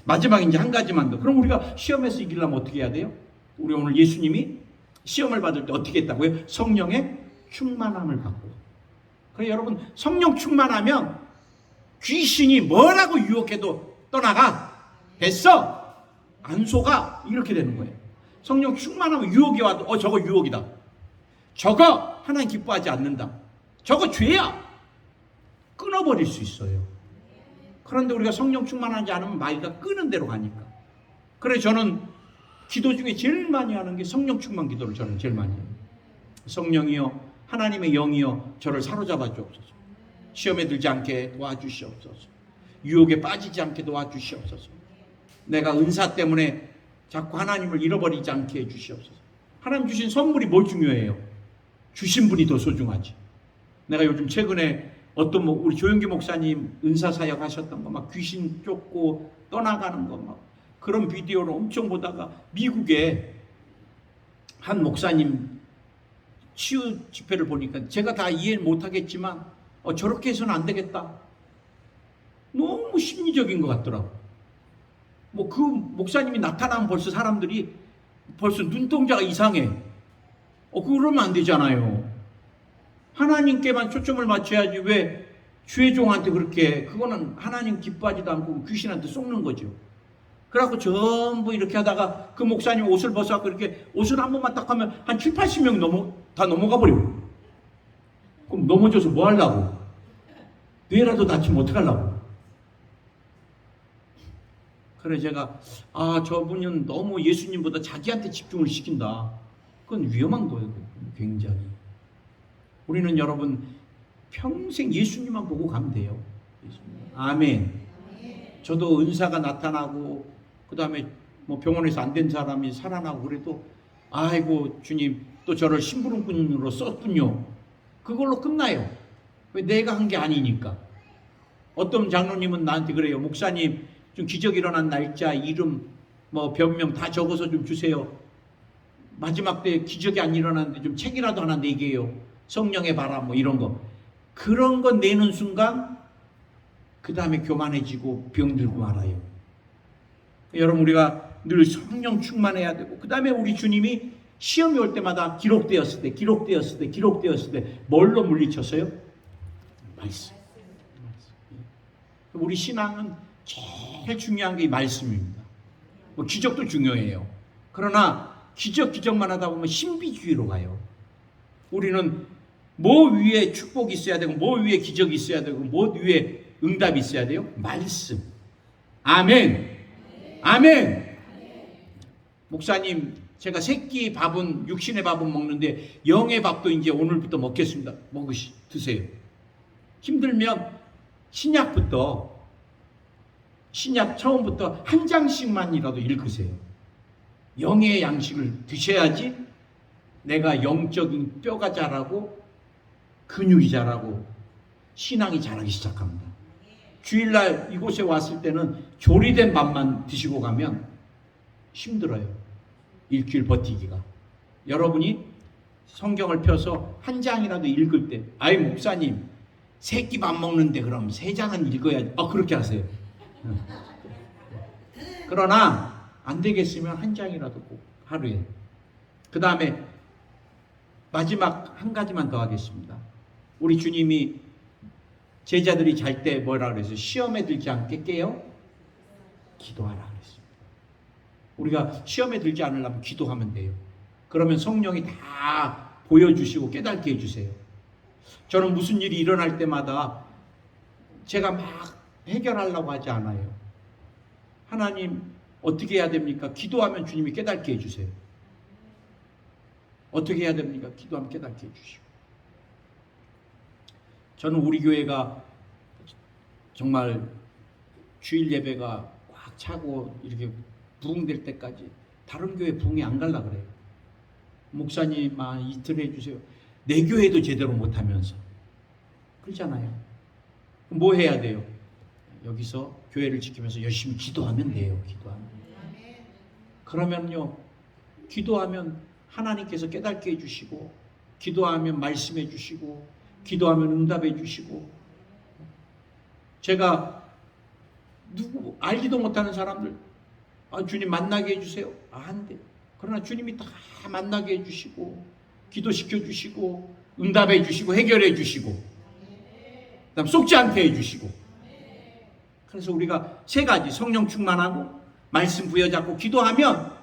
마지막 이제 한 가지만 더. 그럼 우리가 시험에서 이기려면 어떻게 해야 돼요? 우리 오늘 예수님이 시험을 받을 때 어떻게 했다고요? 성령의 충만함을 받고. 그래 여러분 성령 충만하면 귀신이 뭐라고 유혹해도 떠나가. 됐어. 안 속아. 이렇게 되는 거예요. 성령 충만하면 유혹이 와도 저거 유혹이다. 저거 하나님 기뻐하지 않는다. 저거 죄야. 끊어버릴 수 있어요. 그런데 우리가 성령 충만하지 않으면 마귀가 끄는 대로 가니까. 그래 저는 기도 중에 제일 많이 하는 게 성령 충만 기도를 저는 제일 많이 해요. 성령이여 하나님의 영이여 저를 사로잡아 주옵소서. 시험에 들지 않게 도와주시옵소서. 유혹에 빠지지 않게 도와주시옵소서. 내가 은사 때문에 자꾸 하나님을 잃어버리지 않게 해주시옵소서. 하나님 주신 선물이 뭘 중요해요? 주신 분이 더 소중하지. 내가 요즘 최근에 어떤 우리 조영기 목사님 은사 사역 하셨던 거 막 귀신 쫓고 떠나가는 거 막 그런 비디오를 엄청 보다가 미국에 한 목사님 치유 집회를 보니까 제가 다 이해를 못하겠지만 저렇게 해서는 안 되겠다. 너무 심리적인 것 같더라고. 뭐 그 목사님이 나타나면 벌써 사람들이 벌써 눈동자가 이상해. 그러면 안 되잖아요. 하나님께만 초점을 맞춰야지 왜 주의종한테 그렇게 그거는 하나님 기뻐하지도 않고 귀신한테 속는 거죠. 그래갖고 전부 이렇게 하다가 그 목사님 옷을 벗어갖고 이렇게 옷을 한 번만 딱 하면 한 7, 80명 다 넘어가 버려요. 그럼 넘어져서 뭐 하려고? 뇌라도 다치면 어떡하려고? 그래 제가 저분은 너무 예수님보다 자기한테 집중을 시킨다. 그건 위험한 거예요. 굉장히. 우리는 여러분 평생 예수님만 보고 가면 돼요. 예수님. 아멘. 저도 은사가 나타나고 그 다음에 뭐 병원에서 안 된 사람이 살아나고 그래도 아이고 주님 또 저를 심부름꾼으로 썼군요. 그걸로 끝나요. 왜 내가 한 게 아니니까. 어떤 장로님은 나한테 그래요. 목사님 좀 기적 일어난 날짜 이름 뭐 변명 다 적어서 좀 주세요. 마지막 때 기적이 안 일어났는데 좀 책이라도 하나 내게요. 성령의 바람 뭐 이런 거. 그런 거 내는 순간 그 다음에 교만해지고 병들고 말아요. 여러분 우리가 늘 성령 충만해야 되고 그 다음에 우리 주님이 시험이 올 때마다 기록되었을 때 뭘로 물리쳤어요? 말씀. 우리 신앙은 제일 중요한 게 이 말씀입니다. 뭐 기적도 중요해요. 그러나 기적만 하다 보면 신비주의로 가요. 우리는 뭐 위에 축복이 있어야 되고 뭐 위에 기적이 있어야 되고 뭐 위에 응답이 있어야 돼요? 말씀. 아멘. 아멘. 목사님, 제가 새끼 밥은, 육신의 밥은 먹는데 영의 밥도 이제 오늘부터 먹겠습니다. 드세요. 힘들면 신약 처음부터 한 장씩만이라도 읽으세요. 영의 양식을 드셔야지 내가 영적인 뼈가 자라고 근육이 자라고 신앙이 자라기 시작합니다. 주일날 이곳에 왔을 때는 조리된 밥만 드시고 가면 힘들어요. 일주일 버티기가. 여러분이 성경을 펴서 한 장이라도 읽을 때, 아이 목사님 새끼 밥 먹는데 그럼 3장은 읽어야지. 그렇게 하세요. 그러나 안 되겠으면 한 장이라도 꼭 하루에. 그 다음에 마지막 한 가지만 더 하겠습니다. 우리 주님이 제자들이 잘 때 뭐라 그랬어요? 시험에 들지 않게 깨어 기도하라 그랬습니다. 우리가 시험에 들지 않으려면 기도하면 돼요. 그러면 성령이 다 보여주시고 깨닫게 해주세요. 저는 무슨 일이 일어날 때마다 제가 막 해결하려고 하지 않아요. 하나님 어떻게 해야 됩니까? 기도하면 주님이 깨닫게 해주세요. 어떻게 해야 됩니까? 기도하면 깨닫게 해주시고. 저는 우리 교회가 정말 주일 예배가 꽉 차고 이렇게 부흥될 때까지 다른 교회 부흥이 안 갈라 그래요. 목사님만 이틀 해주세요. 내 교회도 제대로 못하면서 그러잖아요. 뭐 해야 돼요? 여기서 교회를 지키면서 열심히 기도하면 돼요. 기도하면. 그러면요, 기도하면 하나님께서 깨닫게 해주시고, 기도하면 말씀해 주시고, 기도하면 응답해 주시고. 제가 알지도 못하는 사람들 주님 만나게 해주세요. 안 돼요. 그러나 주님이 다 만나게 해주시고, 기도시켜 주시고, 응답해 주시고, 해결해 주시고, 그다음 속지 않게 해주시고. 그래서 우리가 3가지, 성령 충만하고 말씀 부여잡고 기도하면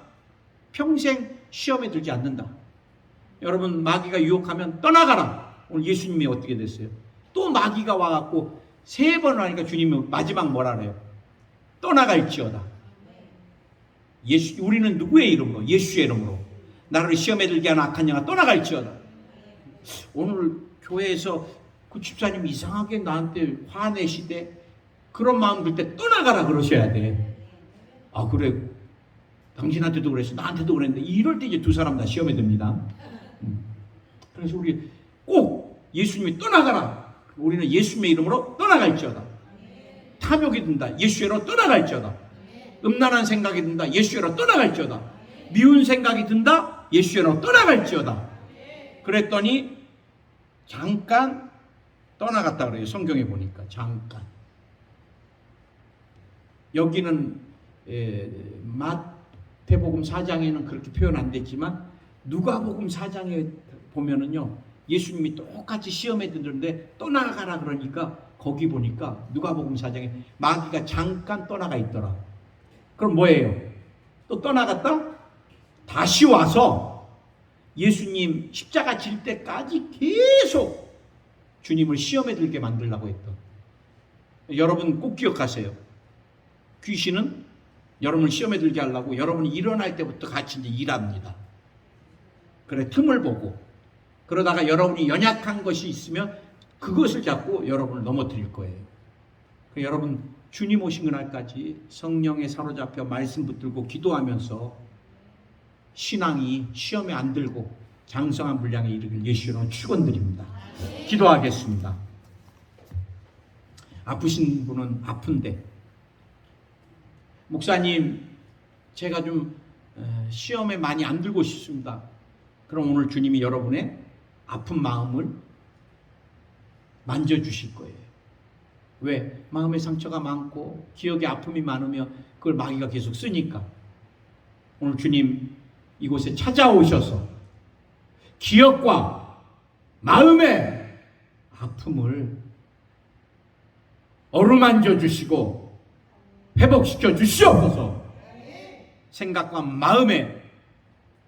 평생 시험에 들지 않는다. 여러분, 마귀가 유혹하면 떠나가라. 오늘 예수님이 어떻게 됐어요? 또 마귀가 와갖고 3번 하니까 주님이 마지막 뭐라 그래요? 떠나갈지어다. 우리는 누구의 이름으로? 예수의 이름으로. 나를 시험에 들게 하는 악한 영아 떠나갈지어다. 오늘 교회에서 그 집사님이 이상하게 나한테 화내시대. 그런 마음 들 때 떠나가라 그러셔야 돼. 그래. 당신한테도 그랬어. 나한테도 그랬는데 이럴 때 이제 2 사람 다 시험에 듭니다. 그래서 우리 꼭 예수님이 떠나가라. 우리는 예수님의 이름으로 떠나갈지어다. 탐욕이 든다. 예수의로 떠나갈지어다. 음란한 생각이 든다. 예수의로 떠나갈지어다. 미운 생각이 든다. 예수의로 떠나갈지어다. 그랬더니 잠깐 떠나갔다 그래요. 성경에 보니까 잠깐. 여기는 마태복음 4장에는 그렇게 표현 안 됐지만 누가복음 4장에 보면은요, 예수님이 똑같이 시험에 드는데 떠나가라 그러니까 거기 보니까 누가복음 4장에 마귀가 잠깐 떠나가 있더라. 그럼 뭐예요? 또 떠나갔다 다시 와서 예수님 십자가 질 때까지 계속 주님을 시험에 들게 만들려고 했던. 여러분 꼭 기억하세요. 귀신은 여러분을 시험에 들게 하려고 여러분이 일어날 때부터 같이 이제 일합니다. 그래, 틈을 보고. 그러다가 여러분이 연약한 것이 있으면 그것을 잡고 여러분을 넘어뜨릴 거예요. 여러분 주님 오신 그날까지 성령에 사로잡혀 말씀 붙들고 기도하면서 신앙이 시험에 안 들고 장성한 분량에 이르길 예수로 축원드립니다. 기도하겠습니다. 아프신 분은 아픈데, 목사님 제가 좀 시험에 많이 안 들고 싶습니다. 그럼 오늘 주님이 여러분의 아픈 마음을 만져주실 거예요. 왜? 마음의 상처가 많고 기억에 아픔이 많으면 그걸 마귀가 계속 쓰니까. 오늘 주님 이곳에 찾아오셔서 기억과 마음의 아픔을 어루만져 주시고 회복시켜 주시옵소서. 생각과 마음의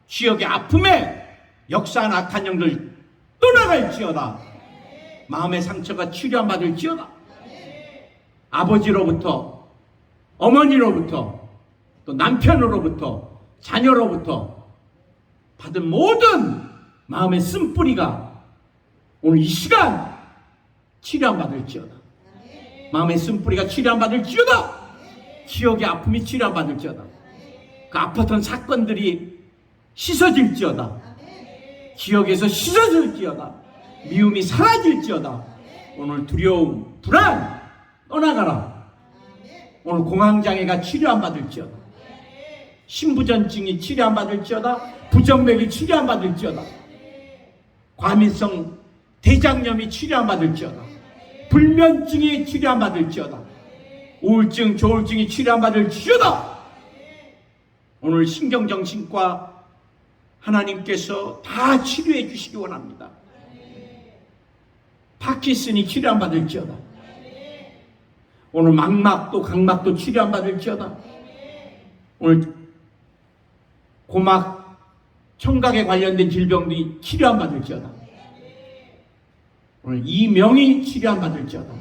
기억의 아픔에 역사한 악한 영들 떠나갈지어다. 마음의 상처가 치료받을지어다. 아버지로부터, 어머니로부터, 또 남편으로부터, 자녀로부터 받은 모든 마음의 쓴뿌리가 오늘 이 시간 치료 안 받을지어다. 마음의 쓴뿌리가 치료 안 받을지어다. 기억의 아픔이 치료 안 받을지어다. 그 아팠던 사건들이 씻어질지어다. 기억에서 씻어질지어다. 미움이 사라질지어다. 오늘 두려움, 불안 떠나가라. 오늘 공황장애가 치료 안 받을지어다. 신부전증이 치료 안 받을지어다. 부정맥이 치료 안 받을지어다. 과민성 대장염이 치료 안 받을지어다. 불면증이 치료 안 받을지어다. 우울증, 조울증이 치료 안 받을지어다. 오늘 신경정신과 하나님께서 다 치료해 주시기 원합니다. 파킨슨이 치료 안 받을지어다. 오늘 망막도 각막도 치료 안 받을지어다. 오늘 고막 청각에 관련된 질병들이 치료 안 받을지어다. 오늘 이명이 치료 안 받을지어다.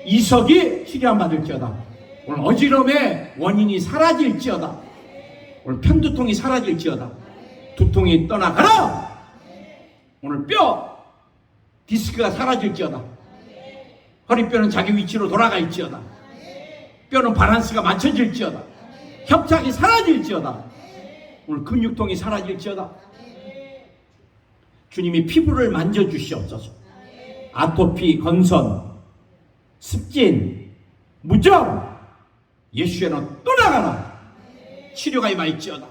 이석이 치료 안 받을지어다. 오늘 어지러움의 원인이 사라질지어다. 오늘 편두통이 사라질지어다. 두통이 떠나가라. 오늘 뼈 디스크가 사라질지어다. 허리뼈는 자기 위치로 돌아가 있지어다. 뼈는 바란스가 맞춰질지어다. 협착이 사라질지어다. 오늘 근육통이 사라질지어다. 주님이 피부를 만져주시옵소서. 아토피, 건선, 습진, 무정, 예수의 이름으로 떠나가라. 치료가 임하일지어다.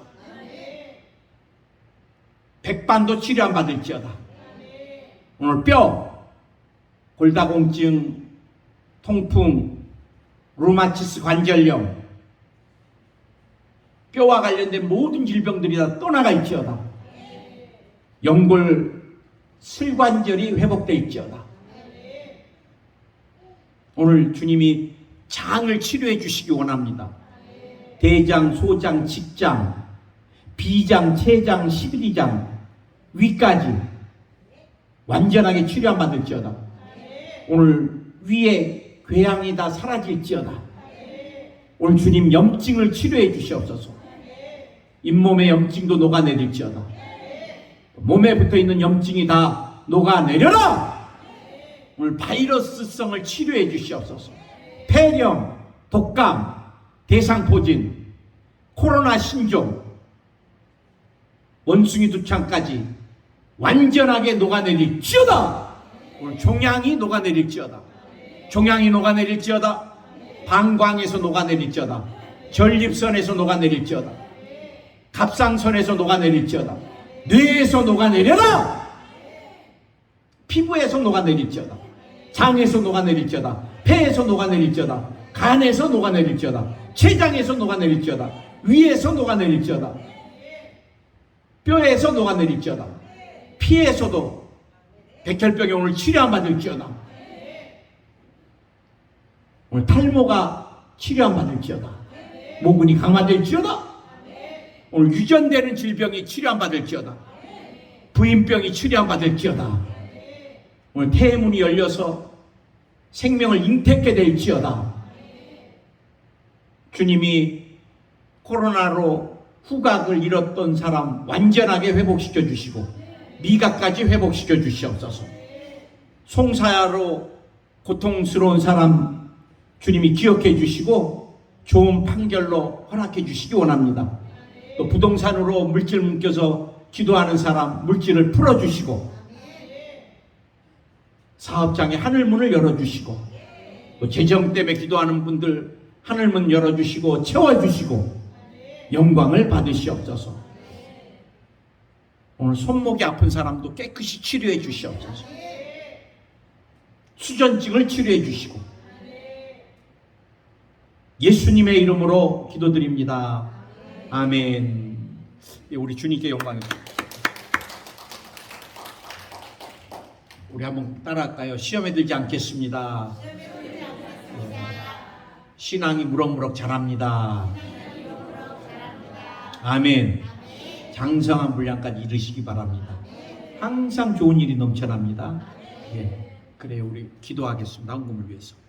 백반도 치료 안 받을지어다. 오늘 뼈, 골다공증, 통풍, 루마티스 관절염, 뼈와 관련된 모든 질병들이 다 떠나가 있지어다. 연골, 슬관절이 회복되어 있지어다. 오늘 주님이 장을 치료해 주시기 원합니다. 대장, 소장, 직장, 비장, 체장, 십이장, 위까지 완전하게 치료 안 받을지어다. 오늘 위에 궤양이 다 사라질지어다. 오늘 주님 염증을 치료해 주시옵소서. 잇몸의 염증도 녹아내릴지어다. 몸에 붙어있는 염증이 다 녹아내려라. 오늘 바이러스성을 치료해 주시옵소서. 폐렴, 독감, 대상포진, 코로나 신종, 원숭이 두창까지 완전하게 녹아내릴지어다. 오늘 종양이 녹아내릴지어다. 종양이 녹아내릴지어다. 방광에서 녹아내릴지어다. 전립선에서 녹아내릴지어다. 갑상선에서 녹아내릴지어다. 뇌에서 녹아내려라. 피부에서 녹아내릴지어다. 장에서 녹아내릴지어다. 폐에서 녹아내릴지어다. 간에서 녹아내릴지어다. 췌장에서 녹아내릴지어다. 위에서 녹아내릴지어다. 뼈에서 녹아내릴지어다. 피에서도 백혈병이 오늘 치료 안 받을지어다. 오늘 탈모가 치료 안 받을지어다. 모근이 강화될지어다. 오늘 유전되는 질병이 치료 안 받을지어다. 부인병이 치료 안 받을지어다. 오늘 태문이 열려서 생명을 잉태케 될지어다. 주님이 코로나로 후각을 잃었던 사람 완전하게 회복시켜 주시고 미각까지 회복시켜 주시옵소서. 송사야로 고통스러운 사람 주님이 기억해 주시고 좋은 판결로 허락해 주시기 원합니다. 또 부동산으로 물질 묶여서 기도하는 사람 물질을 풀어주시고 사업장에 하늘문을 열어주시고 또 재정 때문에 기도하는 분들 하늘문 열어주시고 채워주시고 영광을 받으시옵소서. 오늘 손목이 아픈 사람도 깨끗이 치료해 주시옵소서. 수전증을 치료해 주시고 예수님의 이름으로 기도드립니다. 아멘. 우리 주님께 영광입니다. 우리 한번 따라할까요? 시험에 들지 않겠습니다. 신앙이 무럭무럭 자랍니다. 아멘. 장성한 분량까지 이르시기 바랍니다. 항상 좋은 일이 넘쳐납니다. 예, 그래요. 우리 기도하겠습니다. 한국을 위해서.